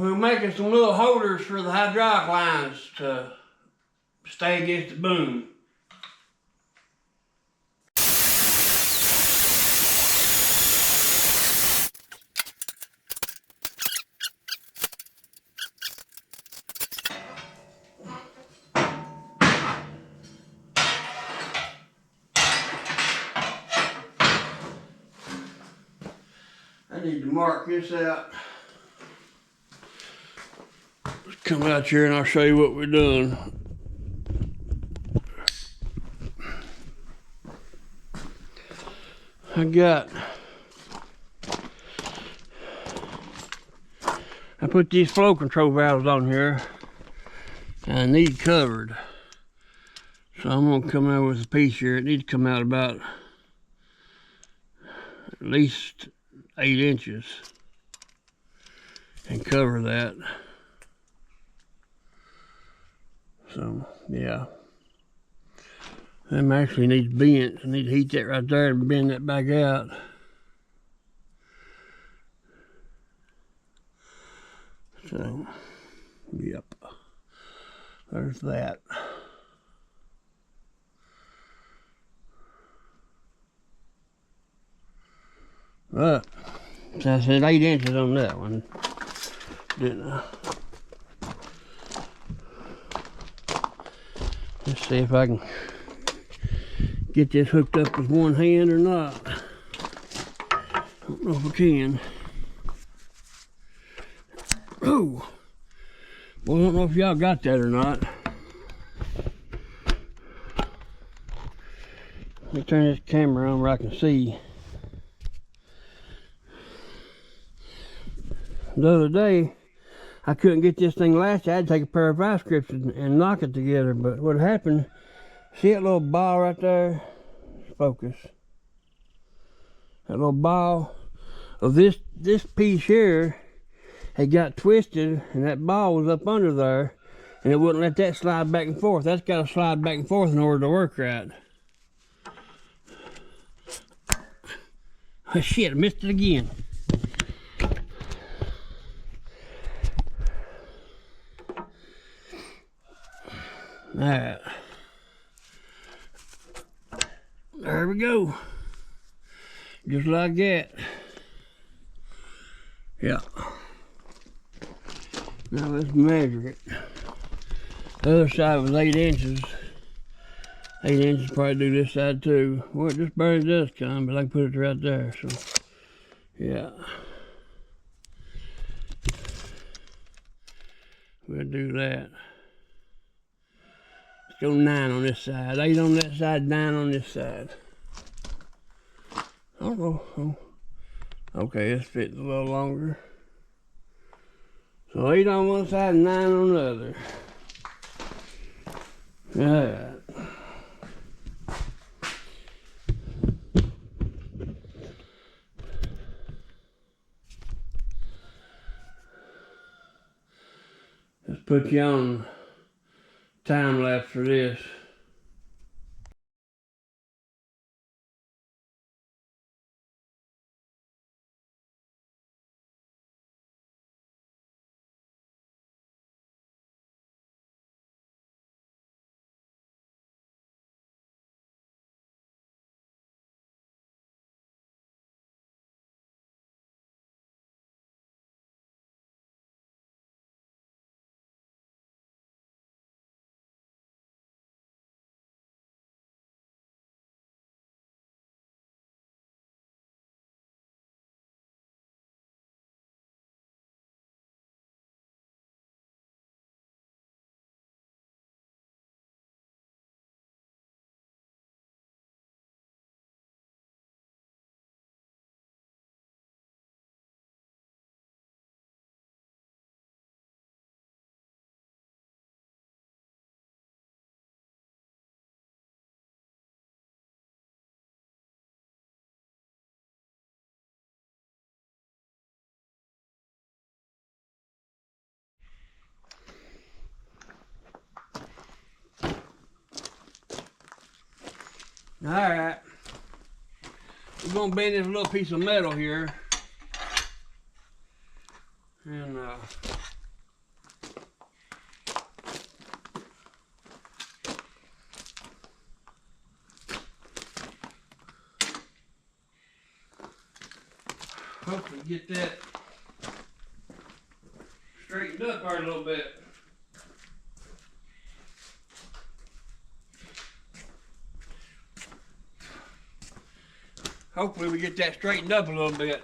We're making some little holders for the hydraulic lines to stay against the boom. I need to mark this out. Let's come out here and I'll show you what we're doing. I put these flow control valves on here and I need covered. So I'm gonna come out with a piece here. It needs to come out about at least 8 inches and cover that. So yeah, them actually needs bent. I need to heat that right there and bend that back out. So yep, there's that. But so I said 8 inches on that one, didn't I? Let's see if I can get this hooked up with one hand or not. I don't know if I can. Oh, well, I don't know if y'all got that or not. Let me turn this camera on where I can see. The other day, I couldn't get this thing lasted. I had to take a pair of vice grips and knock it together. But what happened, see that little ball right there? Focus. That little ball of this piece here had got twisted, and that ball was up under there, and it wouldn't let that slide back and forth. That's got to slide back and forth in order to work right. Oh, shit, I missed it again. Alright, there we go, just like that. Yeah, now let's measure it. The other side was 8 inches. 8 inches, probably do this side too. Well, it just barely does come, but I can put it right there, so yeah. We'll do that. Go 9 on this side, 8 on that side, 9 on this side. I don't know. Oh. Okay, this fits a little longer. So 8 on one side and 9 on the other. Alright. Let's put you on time lapse for this. Alright, we're going to bend this little piece of metal here. And hopefully get that straightened up there a little bit. Hopefully we get that straightened up a little bit.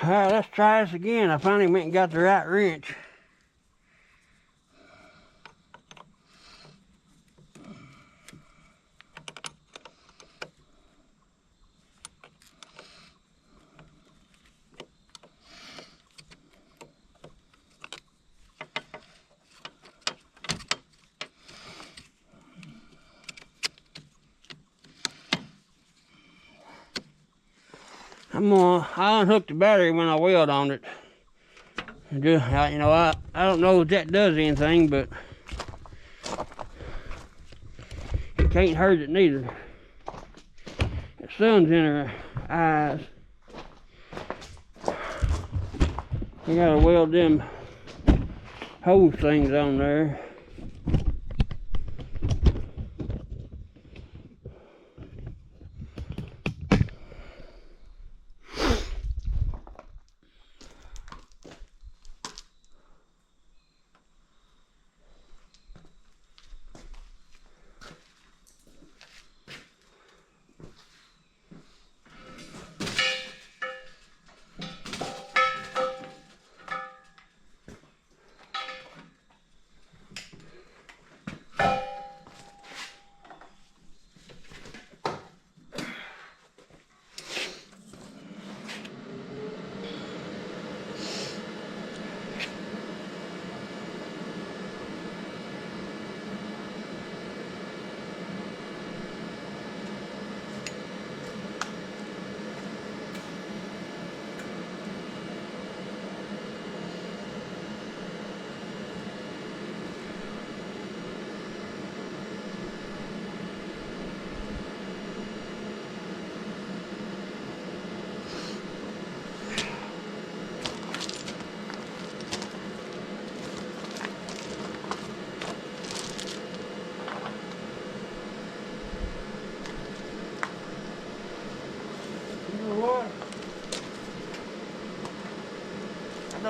Alright, let's try this again. I finally went and got the right wrench. I unhook the battery when I weld on it. I don't know if that does anything, but it can't hurt it neither. The sun's in her eyes. I gotta weld them hose things on there.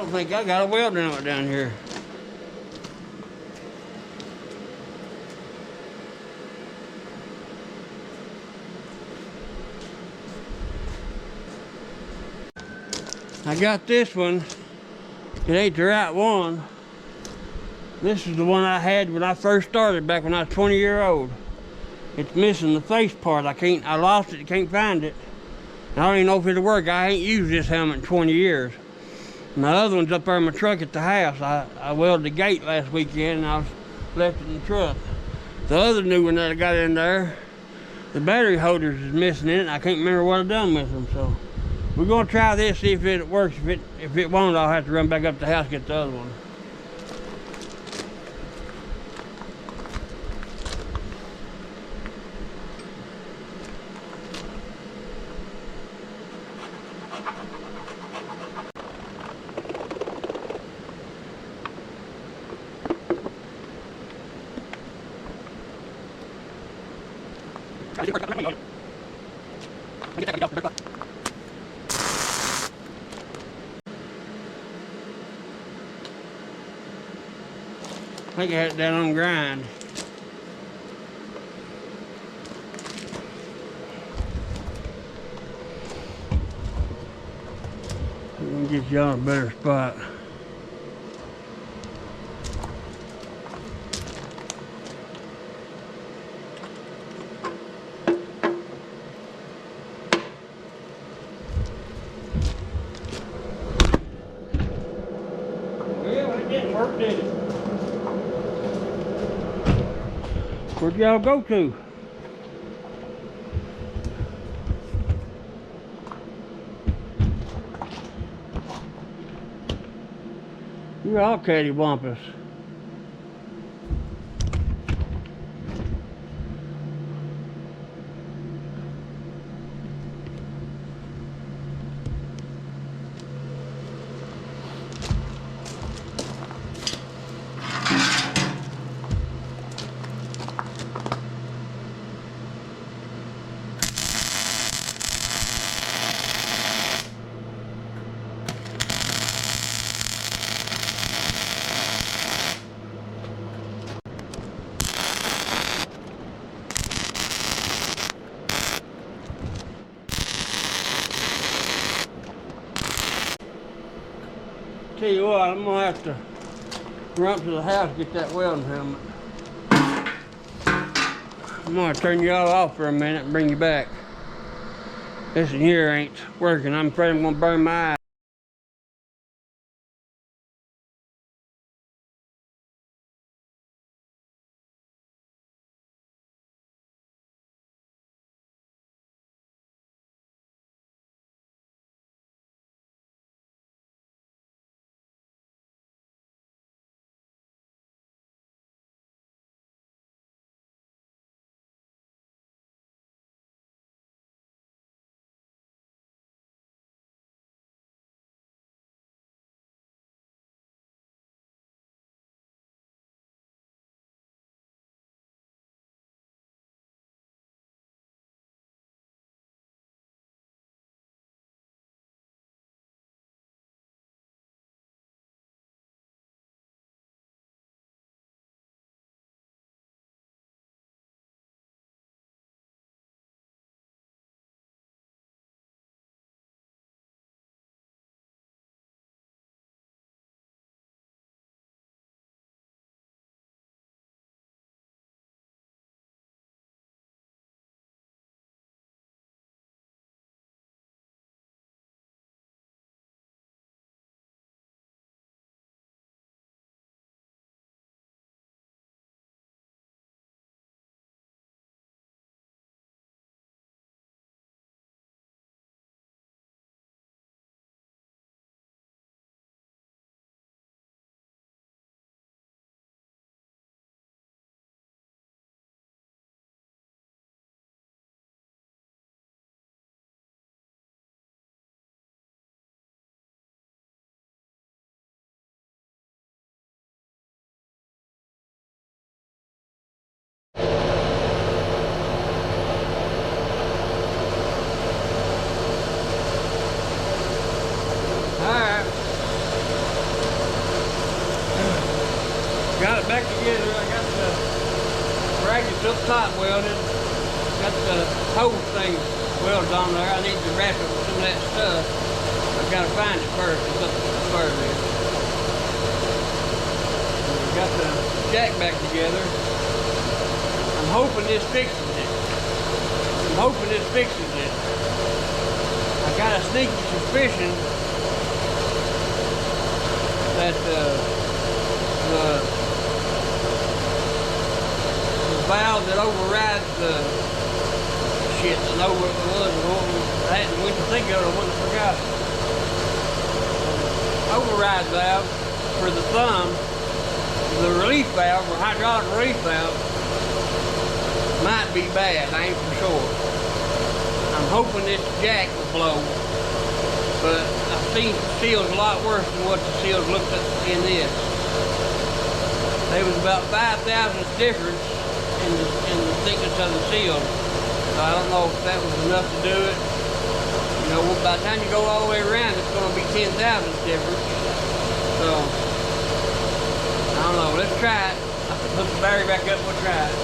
don't think I got a welding out down here. I got this one. It ain't the right one. This is the one I had when I first started back when I was 20-year-old. It's missing the face part. I lost it, can't find it. I don't even know if it'll work. I ain't used this helmet in 20 years. My other one's up there in my truck at the house. I welded the gate last weekend and I was left it in the truck. The other new one that I got in there, the battery holders is missing in it. I can't remember what I've done with them, so we're gonna try this, see if it works. If it won't, I'll have to run back up to the house and get the other one. I think I had it down on grind. Let me get you on a better spot. Well, it didn't work, did it? Where'd y'all go to? You're all cattywampus. Tell you what, I'm gonna have to run up to the house and get that welding helmet. I'm gonna turn y'all off for a minute and bring you back. This in here ain't working. I'm afraid I'm gonna burn my eyes. welded. Got the hose thing welded on there. I need to wrap it with some of that stuff. I've got to find it first. It's up the spur there. Got the jack back together. I'm hoping this fixes it. I got a sneaky suspicion that the valve that overrides the shit, I know what it was. I hadn't went to think of it, I wouldn't have forgot it. Override valve for the thumb, the relief valve, or hydraulic relief valve, might be bad, I ain't for sure. I'm hoping this jack will blow, but I've seen seals a lot worse than what the seals looked at in this. There was about 5 thousandths difference in the thickness of the seal. So I don't know if that was enough to do it. You know, by the time you go all the way around, it's going to be 10 thousandths difference. So, I don't know. Let's try it. I'll put the battery back up and we'll try it.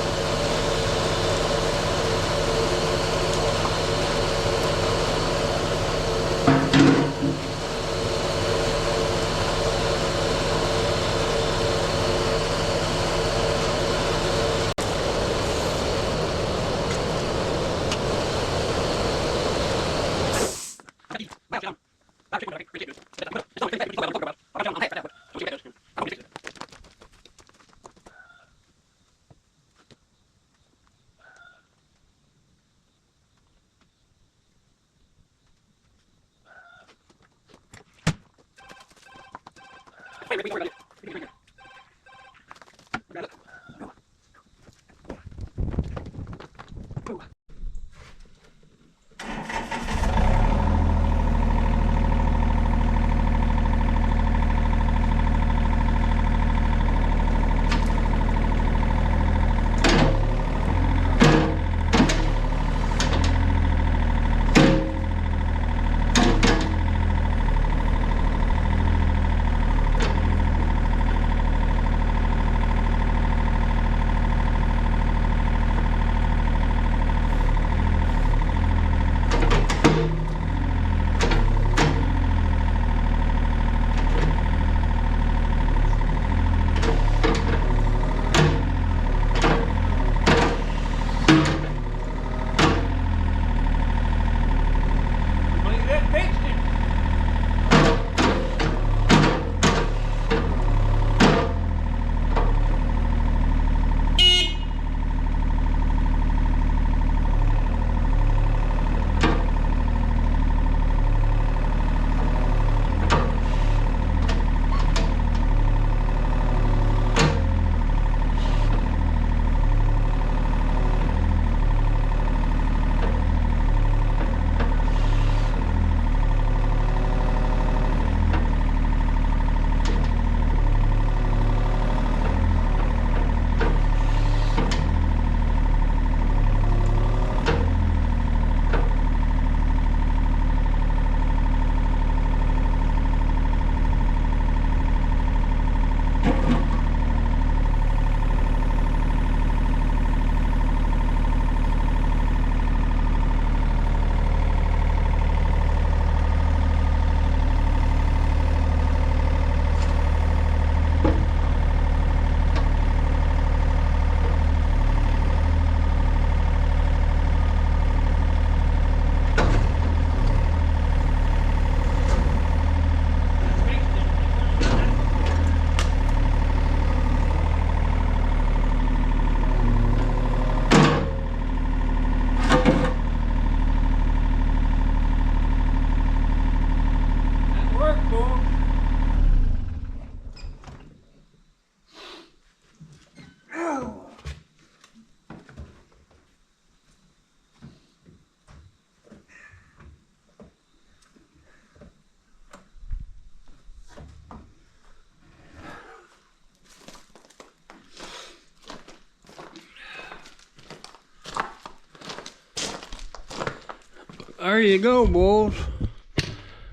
There you go, boys.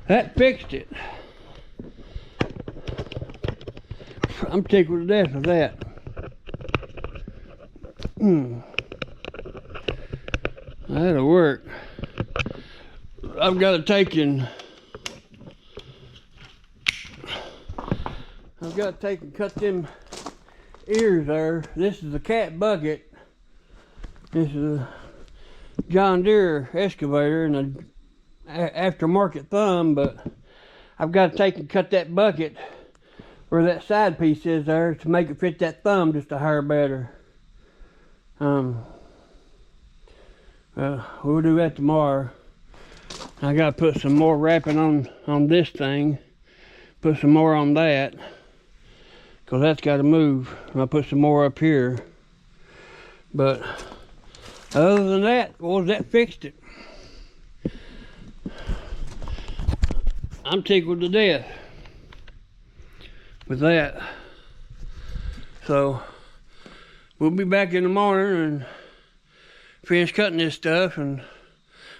That fixed it. I'm tickled to death of that. That'll work. I've got to take and cut them ears there. This is a cat bucket. This is a John Deere excavator and an aftermarket thumb, but I've got to take and cut that bucket where that side piece is there to make it fit that thumb just a hair better. We'll do that tomorrow. I gotta put some more wrapping on this thing. Put some more on that, cause that's got to move. I'll put some more up here. But other than that, well, that fixed it. I'm tickled to death with that. So we'll be back in the morning and finish cutting this stuff, and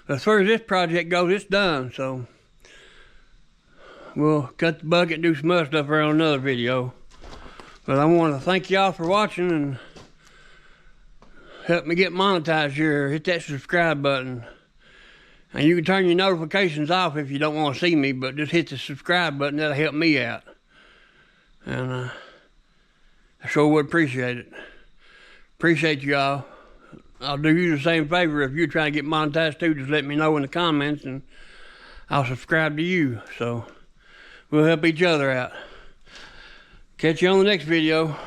as far as this project goes, it's done. So we'll cut the bucket and do some other stuff around another video. But I want to thank y'all for watching and help me get monetized here. Hit that subscribe button. And you can turn your notifications off if you don't want to see me, but just hit the subscribe button. That'll help me out. And I sure would appreciate it. Appreciate y'all. I'll do you the same favor. If you're trying to get monetized too, just let me know in the comments and I'll subscribe to you. So we'll help each other out. Catch you on the next video.